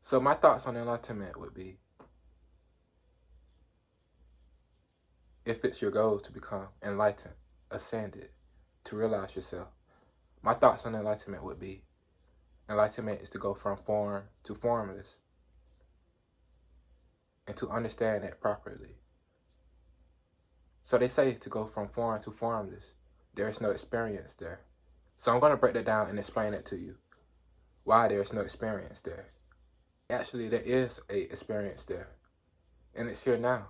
So my thoughts on enlightenment would be, if it's your goal to become enlightened, ascended, to realize yourself, my thoughts on enlightenment would be, enlightenment is to go from form to formless, and to understand that properly. So they say to go from form to formless, there is no experience there. So I'm going to break that down and explain it to you, why there is no experience there. Actually, there is a experience there, and it's here now.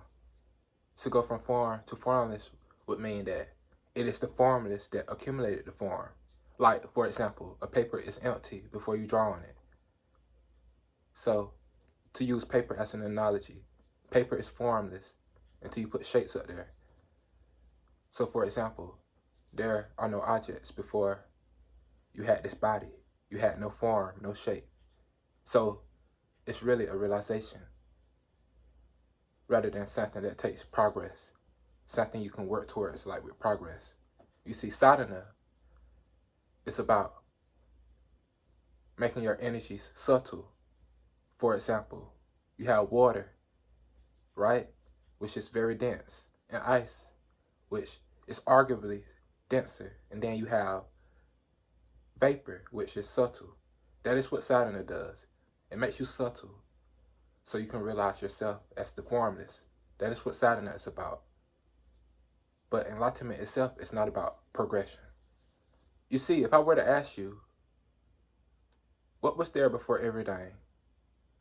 To go from form to formless would mean that it is the formless that accumulated the form. Like, for example, a paper is empty before you draw on it. So, to use paper as an analogy, paper is formless until you put shapes up there. So, for example, there are no objects before you had this body. You had no form, no shape. So, it's really a realization rather than something that takes progress, something you can work towards, like with progress. You see, sadhana is about making your energies subtle. For example, you have water, right, which is very dense, and ice, which is arguably denser, and then you have vapor, which is subtle. That is what sadhana does. It makes you subtle so you can realize yourself as the formless. That is what sadhana is about. But enlightenment itself is not about progression. You see, if I were to ask you, what was there before everything,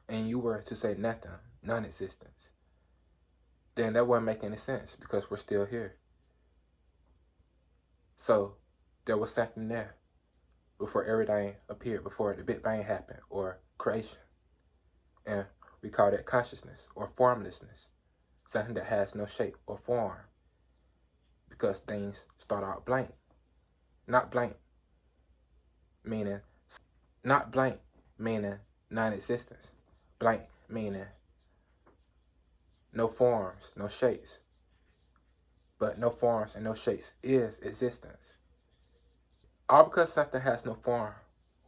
and you were to say nothing, non-existence, then that wouldn't make any sense because we're still here. So there was something there before everything appeared, before the Big Bang happened, or creation. And we call that consciousness or formlessness, something that has no shape or form, because things start out blank. Not blank meaning non-existence. Blank meaning no forms, no shapes. But no forms and no shapes is existence. All because something has no form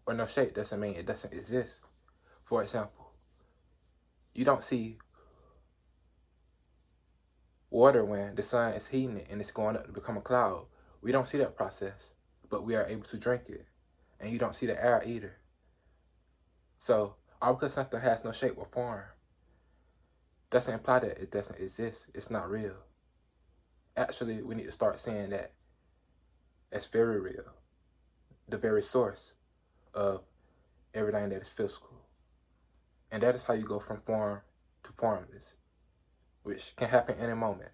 or no shape doesn't mean it doesn't exist. For example, you don't see water when the sun is heating it and it's going up to become a cloud. We don't see that process, but we are able to drink it. And you don't see the air either. So, all because something has no shape or form doesn't imply that it doesn't exist. It's not real. Actually, we need to start saying that it's very real. The very source of everything that is physical. And that is how you go from form to formless, which can happen in a moment.